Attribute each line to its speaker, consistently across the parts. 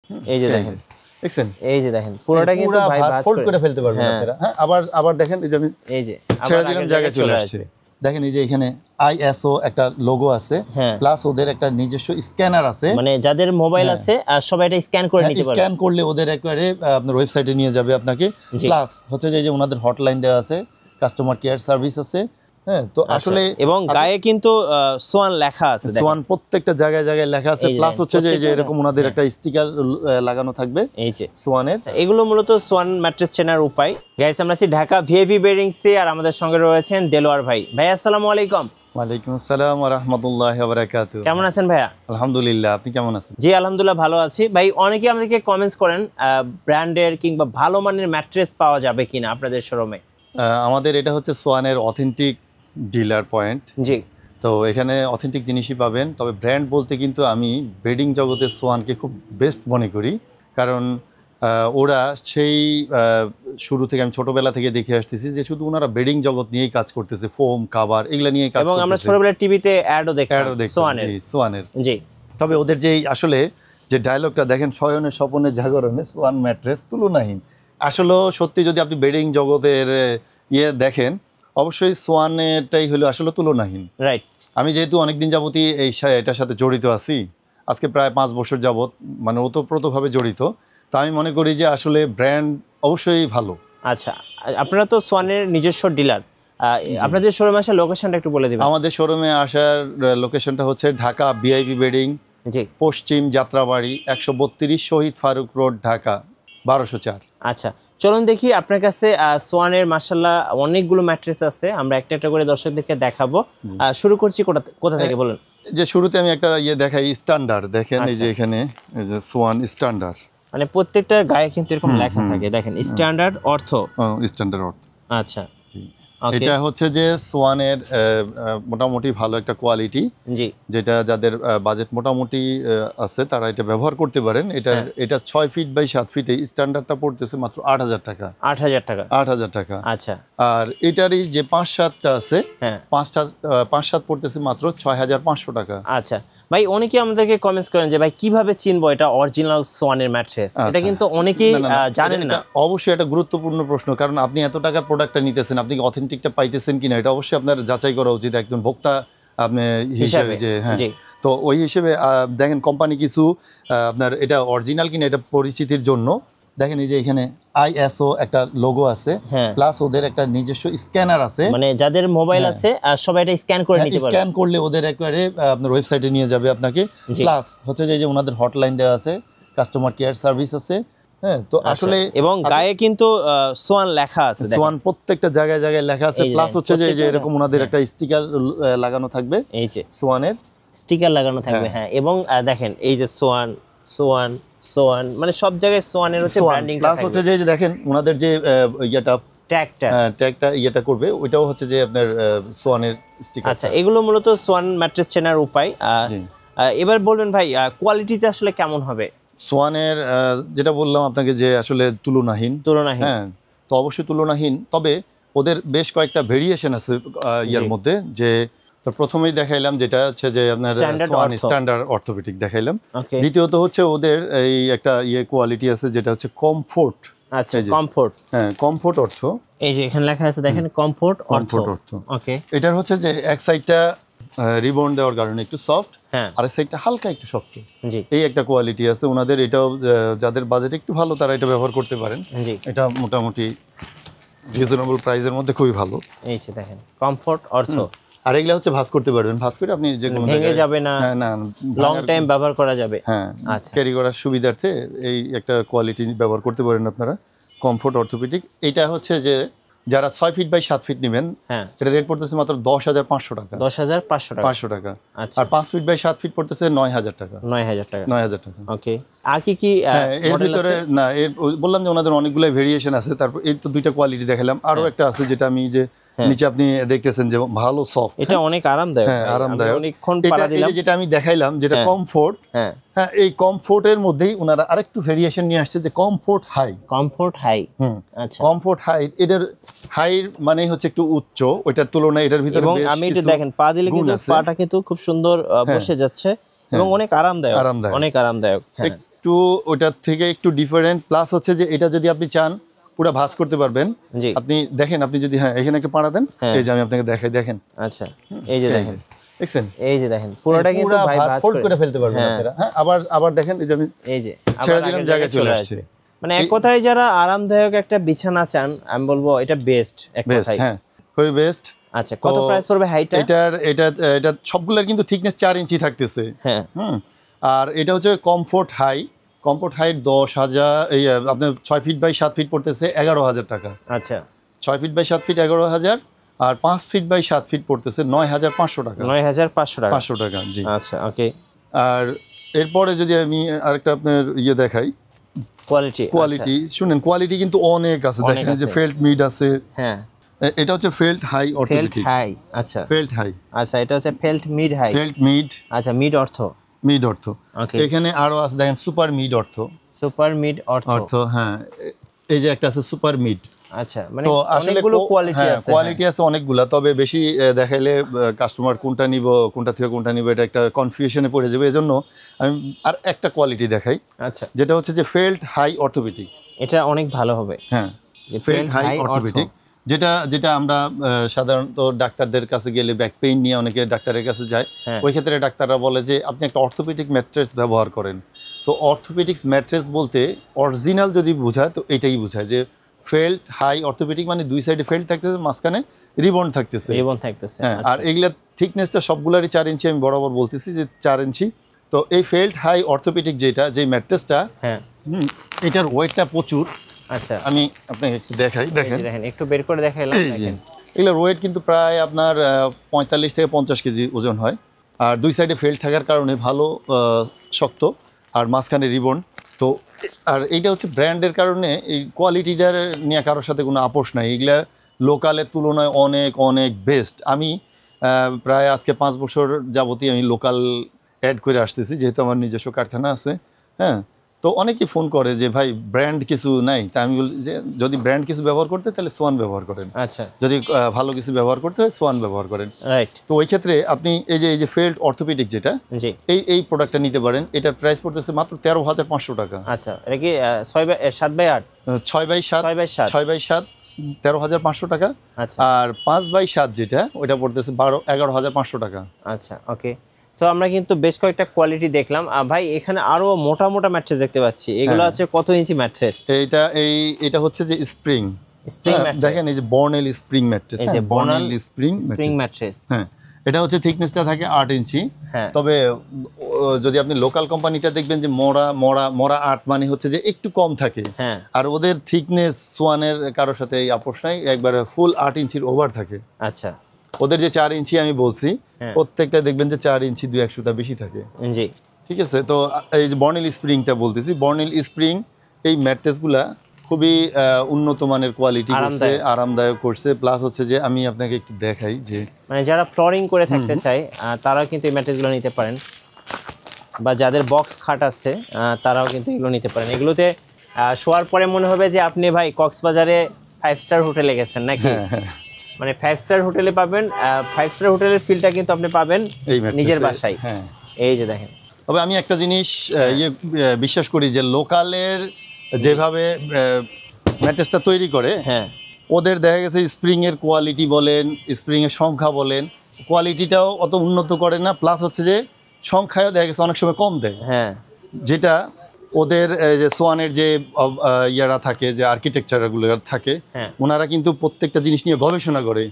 Speaker 1: এই যে দেখেন,
Speaker 2: দেখছেন,
Speaker 1: এই যে দেখেন পুরোটা কিন্তু ভাই ভাঁজ
Speaker 2: করে ফেলতে পারবেন আপনারা। হ্যাঁ, আবার দেখেন, এই যে আমি
Speaker 1: এই যে
Speaker 2: ছেড়ে দিলাম, জায়গায় চলে আসছে। দেখেন এই যে এখানে ISO একটা লোগো আছে, প্লাস ওদের একটা নিজস্ব স্ক্যানার আছে,
Speaker 1: মানে যাদের মোবাইল আছে সবাই এটা স্ক্যান করে নিতে পারবে।
Speaker 2: স্ক্যান করলে ওদের একবারে আপনার ওয়েবসাইটে নিয়ে যাবে আপনাকে। প্লাস হচ্ছে যে ওনাদের হটলাইন দেওয়া আছে, কাস্টমার কেয়ার সার্ভিস আছে। হ্যাঁ, তো আসলে
Speaker 1: এবং গায়ে কিন্তু সোয়ান লেখা আছে,
Speaker 2: সোয়ান প্রত্যেকটা জায়গায় জায়গায় লেখা আছে। প্লাস হচ্ছে যে এরকম ওনাদের একটা স্টিকার লাগানো থাকবে
Speaker 1: এই যে
Speaker 2: সোয়ানের।
Speaker 1: এগুলো মূলত সোয়ান ম্যাট্রেস চেনার উপায়। গাইস, আমরা আছি ঢাকা ভিআইপি বেডিংসে, আর আমাদের সঙ্গে রয়েছেন দেলোয়ার ভাই। ভাই আসসালামু আলাইকুম।
Speaker 2: ওয়ালাইকুম আসসালাম ওয়া রাহমাতুল্লাহি ওয়া বারাকাতুহু।
Speaker 1: কেমন আছেন ভাইয়া?
Speaker 2: আলহামদুলিল্লাহ, আপনি কেমন আছেন?
Speaker 1: জি আলহামদুলিল্লাহ ভালো আছি। ভাই অনেকে আমাদেরকে কমেন্টস করেন ব্র্যান্ডের কিংবা ভালো মানের ম্যাট্রেস পাওয়া যাবে কিনা আপনাদের শোরুমে।
Speaker 2: আমাদের এটা হচ্ছে সোয়ানের অথেন্টিক ডিলার পয়েন্ট।
Speaker 1: জি,
Speaker 2: তো এখানে অথেন্টিক জিনিসই পাবেন। তবে ব্র্যান্ড বলতে কিন্তু আমি বেডিং জগতে সোয়ানকে খুব বেস্ট মনে করি, কারণ ওরা সেই শুরু থেকে, আমি ছোটবেলা থেকে দেখে আসতেছি যে শুধু ওনারা বেডিং জগৎ নিয়েই কাজ করতেছে, ফোম কাভার এগুলা নিয়ে কাজ করতেছে।
Speaker 1: এবং আমরা ছোটবেলায় টিভিতে অ্যাডও দেখতাম সোয়ানের। জি,
Speaker 2: তবে ওদের যেই আসলে যে ডায়লগটা দেখেন, শয়নে স্বপনে জাগরণে সোয়ান ম্যাট্রেস তুলনাহীন। আসলে সত্যি যদি আপনি বেডিং জগতের দেখেন, অবশ্যই সোয়ানেরটাই হলো আসলে তুলনাহীন।
Speaker 1: রাইট।
Speaker 2: আমি যেহেতু অনেকদিন যাবতই এটার সাথে জড়িত আছি, আজকে প্রায় 5 বছর যাবত, মানে ওতপ্রোতভাবে জড়িত। তো আমি মনে করি যে আসলে ব্র্যান্ড অবশ্যই ভালো।
Speaker 1: আচ্ছা, আপনারা তো সোয়ানের নিজস্ব ডিলার, আপনাদের শোরুমে আসার লোকেশনটা একটু বলে দিবেন।
Speaker 2: আমাদের শোরুমে আসার লোকেশনটা হচ্ছে ঢাকা ভিআইপি বেডিং,
Speaker 1: জি,
Speaker 2: পশ্চিম যাত্রাবাড়ি 132 শহীদ ফারুক রোড, ঢাকা 1204।
Speaker 1: আচ্ছা, চলুন দেখি আপনার কাছে সোয়ানের মাশাআল্লাহ অনেকগুলো ম্যাট্রেস আছে, আমরা একটা একটা করে দর্শকদেরকে দেখাবো। শুরু করছি কোথা থেকে বলেন?
Speaker 2: যে শুরুতে আমি একটা দেখাই, স্ট্যান্ডার্ড দেখেন। এই যে এখানে এই যে সোয়ান স্ট্যান্ডার্ড,
Speaker 1: মানে প্রত্যেকটা গায়ে কিন্তু এরকম লেখা থাকে, দেখেন স্ট্যান্ডার্ড অর্থ।
Speaker 2: স্ট্যান্ডার্ড অর্থ।
Speaker 1: আচ্ছা,
Speaker 2: এটা হচ্ছে যে সোয়ানের মোটামুটি ভালো একটা কোয়ালিটি।
Speaker 1: জি,
Speaker 2: যেটা যাদের বাজেট মোটামুটি আছে তারা এটা ব্যবহার করতে পারেন। এটা 6 ফিট বাই 7 ফিট, এই স্ট্যান্ডার্ডটা পড়তেছে মাত্র 8000 টাকা।
Speaker 1: 8000 টাকা?
Speaker 2: 8000 টাকা।
Speaker 1: আচ্ছা,
Speaker 2: আর এটারই যে 5-7টা আছে, 5-7 পড়তেছে মাত্র 6500 টাকা।
Speaker 1: আচ্ছা ভাই, অনেকে আমাদেরকে কমেন্টস করেন যে ভাই কিভাবে চিনবো এটা অরিজিনাল সোয়ানের ম্যাট্রেস। এটা কিন্তু অনেকেই জানেন না।
Speaker 2: অবশ্যই এটা গুরুত্বপূর্ণ প্রশ্ন, কারণ আপনি এত টাকার প্রোডাক্টটা নিতেছেন, আপনি অথেন্টিকটা পাইতেছেন কিনা এটা অবশ্যই আপনার যাচাই করা উচিত একজন ভোক্তা আপনি হিসেবে। যে হ্যাঁ, তো ওই হিসেবে দেখেন কোম্পানি কিছু আপনার এটা অরিজিনাল কিনা এটা পরিচিতির জন্য দেখেন এই যে এখানে ISO একটা লোগো আছে, প্লাস ওদের একটা নিজস্ব স্ক্যানার আছে,
Speaker 1: মানে যাদের মোবাইল আছে সবাই এটা স্ক্যান করে নিতে পারবে।
Speaker 2: স্ক্যান করলে ওদের একবারে আপনার ওয়েবসাইটে নিয়ে যাবে আপনাকে। প্লাস হচ্ছে যে ওনাদের হটলাইন দেওয়া আছে, কাস্টমার কেয়ার সার্ভিস আছে। হ্যাঁ, তো আসলে
Speaker 1: এবং গায়ে কিন্তু সোয়ান লেখা আছে,
Speaker 2: সোয়ান প্রত্যেকটা জায়গায় জায়গায় লেখা আছে। প্লাস হচ্ছে যে এরকম ওনাদের একটা স্টিকার লাগানো থাকবে, এই যে সোয়ানের
Speaker 1: স্টিকার লাগানো থাকবে। হ্যাঁ, এবং দেখেন এই যে সোয়ান সোয়ান সোয়ান, মানে সব জায়গায় সোয়ানের হচ্ছে ব্র্যান্ডিংটা থাকবে।
Speaker 2: প্লাস হচ্ছে যে দেখেন ওনাদের যে ইয়েটা ট্যাগটা করবে, ওইটাও হচ্ছে যে আপনার সোয়ানের স্টিকার।
Speaker 1: আচ্ছা, এগুলো মূলত সোয়ান ম্যাট্রেস চেনার উপায়। এবার বলবেন ভাই কোয়ালিটিতে আসলে কেমন হবে?
Speaker 2: সোয়ানের যেটা বললাম আপনাকে যে আসলে তুলনাহীন। হ্যাঁ, তো অবশ্যই তুলনাহীন। তবে ওদের বেশ কয়েকটা ভেরিয়েশন আছে ইয়ার মধ্যে। যে প্রথমেই দেখাইলাম যেটা হচ্ছে যে আপনার সোয়ান স্ট্যান্ডার্ড অর্থোপেডিক দেখাইলাম। দ্বিতীয়ত হচ্ছে ওদের এই একটা কোয়ালিটি আছে যেটা হচ্ছে কমফোর্ট।
Speaker 1: আচ্ছা, কমফোর্ট।
Speaker 2: হ্যাঁ, কমফোর্ট অর্থ।
Speaker 1: এই যে এখানে লেখা আছে দেখেন কমফোর্ট অর্থ। ওকে,
Speaker 2: এটার হচ্ছে যে এক সাইডটা রিবন দেওয়ার কারণে একটু সফট, আরেক সাইডটা হালকা একটু শক্ত। এই একটা কোয়ালিটি আছে ওনাদের। এটাও যাদের বাজেট একটু ভালো তারা এটা ব্যবহার করতে পারেন। এটা মোটামুটি রিজনেবল প্রাইসের মধ্যে খুবই ভালো।
Speaker 1: এই যে দেখেন কমফোর্ট অর্থ।
Speaker 2: আর এগুলা হচ্ছে ভাঁজ করতে পারবেন, ভাঁজ করে আপনি যে কোনো
Speaker 1: ভেঙে যাবে না,
Speaker 2: না
Speaker 1: লং টাইম ব্যবহার করা যাবে।
Speaker 2: হ্যাঁ, আচ্ছা, ক্যারি করার সুবিধার্থে এই একটা কোয়ালিটি ব্যবহার করতে পারেন আপনারা, কমফোর্ট অর্থোপেডিক। এটা হচ্ছে যে যারা 6 ফিট বাই 7 ফিট নেবেন, এটা রেট পড়তেছে মাত্র 10500 টাকা।
Speaker 1: 10500 টাকা।
Speaker 2: আর 5 ফিট বাই 7 ফিট পড়তেছে 9000 টাকা। 9000 টাকা।
Speaker 1: ওকে, আর কি
Speaker 2: এর ভিতরে না, বললাম যে ওনাদের অনেকগুলো ভেরিয়েশন আছে। তারপর এই তো দুইটা কোয়ালিটি দেখালাম, আরো একটা আছে যেটা আমি যে নিচে আপনি দেখতেছেন যে ভালো সফট,
Speaker 1: এটা অনেক আরামদায়ক।
Speaker 2: হ্যাঁ, আরামদায়ক। যেটা আমি দেখাইলাম যেটা কমফোর্ট, হ্যাঁ, এই কমফোর্টের মধ্যেই ওনারা আরেকটু ভেরিয়েশন নিয়ে আসছে যে কমফোর্ট হাই। আচ্ছা, কমফোর্ট হাই, এটার হাই মানে হচ্ছে একটু উচ্চ, ওইটার তুলনায় এটার ভিতরে
Speaker 1: এবং আমি এটা দেখেন পা দিলে কিন্তু পাটা কিন্তু খুব সুন্দর বসে যাচ্ছে এবং অনেক আরামদায়ক, অনেক আরামদায়ক।
Speaker 2: একটু ওটার থেকে একটু ডিফারেন্ট, প্লাস হচ্ছে যে এটা যদি আপনি চান পুরো ভাঁজ করতে পারবেন।
Speaker 1: জি,
Speaker 2: আপনি দেখেন, আপনি যদি এখানে একটা পাড়া দেন, এই যে আমি আপনাকে দেখাই, দেখেন।
Speaker 1: আচ্ছা, এই যে দেখেন,
Speaker 2: দেখছেন,
Speaker 1: এই যে দেখেন পুরোটা কিন্তু ভাই ভাঁজ
Speaker 2: ফোল্ড করে ফেলতে পারবেন আপনারা। হ্যাঁ, আবার দেখেন, এই যে আমি
Speaker 1: এই যে
Speaker 2: ছেড়ে দিলাম, জায়গায় চলে আসছে।
Speaker 1: মানে এক কথায় যারা আরামদায়ক একটা বিছানা চান, আমি বলবো এটা বেস্ট এক কথায়।
Speaker 2: হ্যাঁ, খুবই বেস্ট।
Speaker 1: আচ্ছা, কত প্রাইস পড়বে হাইটটা?
Speaker 2: এটা সবগুলোর কিন্তু থিকনেস 4 ইঞ্চি থাকতেছে।
Speaker 1: হ্যাঁ,
Speaker 2: আর এটা হচ্ছে কমফোর্ট হাইট 10,000, এই আপনার 6 ফিট বাই 7 ফিট পড়তেছে 11,000 টাকা।
Speaker 1: আচ্ছা,
Speaker 2: 6 ফিট বাই 7 ফিট 11,000, আর 5 ফিট বাই 7 ফিট পড়তেছে 9,500 টাকা।
Speaker 1: 9,500 টাকা।
Speaker 2: 500 টাকা, জি।
Speaker 1: আচ্ছা, ওকে।
Speaker 2: আর এরপরে যদি আমি আরেকটা আপনার দেখাই, কোয়ালিটি শুনেন, কোয়ালিটি কিন্তু অনেক আছে। দেখেন যে ফেল্ট মিড আছে।
Speaker 1: হ্যাঁ,
Speaker 2: এটা হচ্ছে ফেল্ট হাই অর্থোপেডিক।
Speaker 1: আচ্ছা,
Speaker 2: ফেল্ট হাই।
Speaker 1: আচ্ছা, এটা হচ্ছে felt mid high.
Speaker 2: Felt mid,
Speaker 1: আচ্ছা, মিড অর্থ। ওকে,
Speaker 2: এখানে আরো আছে, দেখেন সুপার মিড
Speaker 1: সুপার মিড
Speaker 2: অর্থ। হ্যাঁ, এই যে একটা আছে সুপার মিড।
Speaker 1: আচ্ছা, মানে
Speaker 2: তো আসলে
Speaker 1: অনেকগুলো কোয়ালিটি আছে।
Speaker 2: কোয়ালিটি আছে অনেকগুলা, তবে বেশি দেখাইলে কাস্টমার কোনটা নিব, কোনটা থেকে কোনটা নিব, এটা একটা কনফিউশনে পড়ে যাবে। এজন্য আমি আর একটা কোয়ালিটি দেখাই।
Speaker 1: আচ্ছা,
Speaker 2: যেটা হচ্ছে যে ফেল্ট হাই অর্থোপেডিক।
Speaker 1: এটা অনেক ভালো হবে।
Speaker 2: হ্যাঁ, ফেল্ট হাই অর্থোপেডিক, যেটা আমরা সাধারণত ডাক্তারদের কাছে গেলে ব্যাক পেইন নিয়ে অনেকে ডাক্তারের কাছে যায়। ওই ক্ষেত্রে ডাক্তাররা বলে যে আপনি একটা অর্থোপেডিক ম্যাট্রেস ব্যবহার করেন। তো অর্থোপেডিক্স ম্যাট্রেস বলতে অরিজিনাল যদি বোঝায় তো এটাই বোঝায় যে ফেল্ট হাই অর্থোপেডিক, মানে দুই সাইডে ফেল্ট থাকতেছে, মাঝখানে রিবন থাকতেছে।
Speaker 1: হ্যাঁ,
Speaker 2: আর এইগুলা থিকনেসটা সবগুলারই 4 ইঞ্চি, আমি বরাবর বলতেছি যে 4 ইঞ্চি। তো এই ফেল্ট হাই অর্থোপেডিক যে ম্যাট্রেসটা,
Speaker 1: হ্যাঁ,
Speaker 2: এটার ওয়েটটা প্রচুর।
Speaker 1: আচ্ছা,
Speaker 2: আমি আপনাকে একটু দেখাই, দেখেন
Speaker 1: একটু বের করে দেখাইলাম। দেখেন,
Speaker 2: এগুলোর ওয়েট কিন্তু প্রায় আপনার 45 থেকে 50 কেজি ওজন হয়। আর দুই সাইডে ফেল্ট থাকার কারণে ভালো শক্ত, আর মাঝখানে রিবন। তো আর এইটা হচ্ছে ব্র্যান্ডের কারণে এই কোয়ালিটিটার নিয়ে কারোর সাথে কোনো আপোষ নাই। এগুলা লোকালের তুলনায় অনেক অনেক বেস্ট। আমি প্রায় আজকে 5 বছর যাবতীয় আমি লোকাল অ্যাড করে আসতেছি, যেহেতু আমার নিজস্ব কারখানা আছে। হ্যাঁ, তো অনেকেই ফোন করে যে ভাই ব্র্যান্ড কিছু নাই, তা আমি বলি যে যদি ব্র্যান্ড কিছু ব্যবহার করতে তাহলে সোয়ান ব্যবহার করেন।
Speaker 1: আচ্ছা,
Speaker 2: যদি ভালো কিছু ব্যবহার করতে হয় সোয়ান ব্যবহার করেন।
Speaker 1: রাইট।
Speaker 2: তো ওই ক্ষেত্রে আপনি এই যে ফেল্ট অর্থোপেডিক যেটা,
Speaker 1: জি,
Speaker 2: এই প্রোডাক্টটা নিতে পারেন। এটার প্রাইস পড়তেছে মাত্র 13,500 টাকা।
Speaker 1: আচ্ছা, এটা কি 7/8?
Speaker 2: 6/7 13,500 টাকা।
Speaker 1: আচ্ছা,
Speaker 2: আর 5/7 যেটা, ওইটা পড়তেছে 11,500 টাকা।
Speaker 1: আচ্ছা, ওকে। সো আমরা কিন্তু বেশ কয়েকটা কোয়ালিটি দেখলাম। ভাই, এখানে আরো মোটা মোটা ম্যাট্রেস দেখতে পাচ্ছি। এগুলো হচ্ছে কত ইঞ্চি ম্যাট্রেস?
Speaker 2: এটা হচ্ছে যে স্প্রিং
Speaker 1: ম্যাট্রেস।
Speaker 2: দেখেন, এই যে বর্নেল স্প্রিং ম্যাট্রেস।
Speaker 1: এই যে
Speaker 2: বর্নেল
Speaker 1: স্প্রিং ম্যাট্রেস।
Speaker 2: হ্যাঁ, এটা হচ্ছে থিকনেসটা থাকে 8 ইঞ্চি।
Speaker 1: হ্যাঁ,
Speaker 2: তবে যদি আপনি লোকাল কোম্পানিটা দেখবেন যে মরা 8 মানে হচ্ছে যে একটু কম থাকে।
Speaker 1: হ্যাঁ,
Speaker 2: আর ওদের থিকনেস সোয়ানের কারোর সাথে এই আপোষ নাই, একবার ফুল 8 ইঞ্চির ওভার থাকে।
Speaker 1: আচ্ছা,
Speaker 2: ওদের যে 4 ইঞ্চি আমি বলছি, প্রত্যেকটা দেখবেন যে 4 ইঞ্চি 2-1 সুতা বেশি থাকে।
Speaker 1: জি,
Speaker 2: ঠিক আছে। তো এই যে বর্নেল স্প্রিংটা বলতেছি, বর্নেল স্প্রিং এই ম্যাট্রেসগুলা খুবই উন্নত মানের কোয়ালিটি করছে, আরামদায়ক করছে। প্লাস হচ্ছে যে আমি আপনাকে একটু দেখাই যে
Speaker 1: মানে যারা ফ্লোরিং করে থাকতে চায় তারাও কিন্তু এই ম্যাট্রেসগুলো নিতে পারেন, বা যাদের বক্স খাট আছে তারাও কিন্তু এগুলো নিতে পারেন। এগুলোতে শোয়ার পরে মনে হবে যে আপনি ভাই কক্সবাজারে 5 স্টার হোটেলে গেছেন নাকি। মানে 5 স্টার হোটেলে পাবেন, 5 স্টার হোটেলের ফিলটা কিন্তু আপনি পাবেন নিজের বাসায়। এই যে দেখেন।
Speaker 2: তবে আমি একটা জিনিস বিশ্বাস করি যে লোকালের যেভাবে ম্যাট্রেসটা তৈরি করে, ওদের দেখা গেছে স্প্রিংয়ের কোয়ালিটি বলেন, স্প্রিংয়ের সংখ্যা বলেন, কোয়ালিটিটাও অত উন্নত করে না। প্লাস হচ্ছে যে সংখ্যায়ও দেখা গেছে অনেক সময় কম দেয়। যেটা ওদের যে সোয়ানের যে ইয়ারা থাকে, যে আর্কিটেকচারগুলো থাকে, ওনারা কিন্তু প্রত্যেকটা জিনিস নিয়ে গবেষণা করে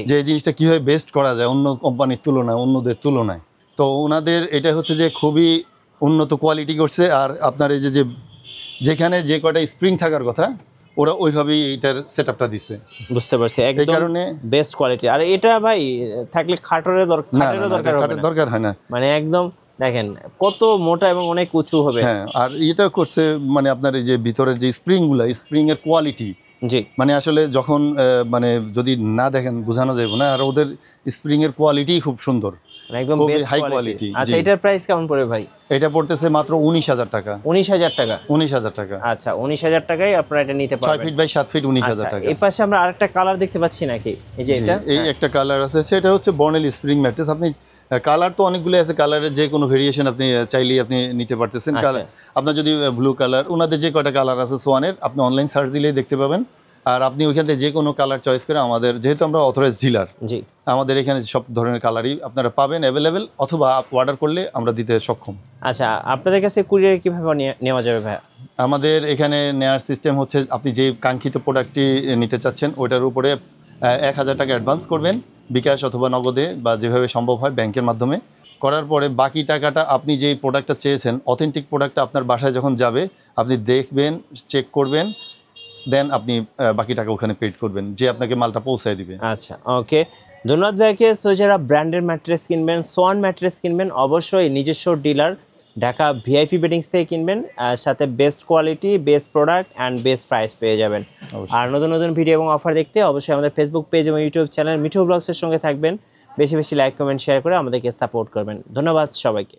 Speaker 2: যে এই জিনিসটা কীভাবে বেস্ট করা যায় অন্য কোম্পানির তুলনায়, অন্যদের তুলনায়। তো ওনাদের এটা হচ্ছে যে খুবই উন্নত কোয়ালিটি করছে। আর আপনার এই যে যেখানে যে কয়টা স্প্রিং থাকার কথা, ওরা ওইভাবেই এটার সেটআপটা দিছে।
Speaker 1: বুঝতে পারছি, একদম কারণে বেস্ট কোয়ালিটি। আর এটা ভাই থাকলে খাটের দরকার হয় না, মানে একদম দেখেন কত মোটা এবং অনেক উঁচু হবে।
Speaker 2: হ্যাঁ, আর এটা করছে মানে আপনার এই যে ভিতরের যে স্প্রিংগুলো, স্প্রিংয়ের কোয়ালিটি,
Speaker 1: জি,
Speaker 2: মানে আসলে যখন মানে যদি না দেখেন বোঝানো যাবে না। আর ওদের স্প্রিংয়ের কোয়ালিটি খুব সুন্দর,
Speaker 1: একদম বেস্ট হাই কোয়ালিটি। আচ্ছা, এটার প্রাইস কেমন পড়বে ভাই?
Speaker 2: এটা পড়তেছে মাত্র 19,000 টাকা।
Speaker 1: 19,000 টাকা?
Speaker 2: 19,000 টাকা।
Speaker 1: আচ্ছা, 19,000 টাকায় আপনারা এটা নিতে পারবেন।
Speaker 2: 6 ফিট বাই 7 ফিট 19,000 টাকা।
Speaker 1: এই পাশে আমরা আরেকটা কালার দেখতে পাচ্ছি নাকি? এই যে এটা,
Speaker 2: এই একটা কালার আছে, এটা হচ্ছে বর্নেল স্প্রিং ম্যাট্রেস। আপনি কালার তো অনেকগুলো আছে, কালারের যে কোনো ভেরিয়েশন আপনি চাইলেই আপনি নিতে পারতেছেন। কালার আপনার যদি ব্লু কালার, ওনাদের যে কয়টা কালার আছে সোয়ানের, আপনি অনলাইন সার্চ দিলেই দেখতে পাবেন। আর আপনি ওইখান থেকে যে কোনো কালার চয়েস করে, আমাদের যেহেতু আমরা অথরাইজ ডিলার,
Speaker 1: জি,
Speaker 2: আমাদের এখানে সব ধরনের কালারই আপনারা পাবেন অ্যাভেলেবেল, অথবা অর্ডার করলে আমরা দিতে সক্ষম।
Speaker 1: আচ্ছা, আপনাদের কাছে কুরিয়ার কিভাবে নেওয়া যাবে ভাই?
Speaker 2: আমাদের এখানে নেওয়ার সিস্টেম হচ্ছে, আপনি যে কাঙ্ক্ষিত প্রোডাক্টটি নিতে চাচ্ছেন ওইটার উপরে 1000 টাকা অ্যাডভান্স করবেন, বিকাশ অথবা নগদে বা যেভাবে সম্ভব হয় ব্যাংকের মাধ্যমে। করার পরে বাকি টাকাটা, আপনি যেই প্রোডাক্টটা চেয়েছেন অথেন্টিক প্রোডাক্টটা আপনার বাসায় যখন যাবে, আপনি দেখবেন, চেক করবেন, দেন আপনি বাকি টাকা ওখানে পেড করবেন, যে আপনাকে মালটা পৌঁছায় দিবে।
Speaker 1: আচ্ছা, ওকে, ধন্যবাদ ভাইকে। সো যারা ব্র্যান্ডের ম্যাট্রেস কিনবেন, সোয়ান ম্যাট্রেস কিনবেন, অবশ্যই নিজস্ব ডিলার ঢাকা ভিআইপি বেডিংস থেকে কিনবেন, সাথে best quality, best product and best price পেয়ে যাবেন। আর নতুন নতুন ভিডিও এবং অফার দেখতে অবশ্যই আমাদের ফেসবুক পেজ এবং ইউটিউব চ্যানেল মিঠু ব্লগসের সঙ্গে থাকবেন। বেশি বেশি লাইক, কমেন্ট, শেয়ার করে আমাদেরকে সাপোর্ট করবেন। ধন্যবাদ সবাইকে।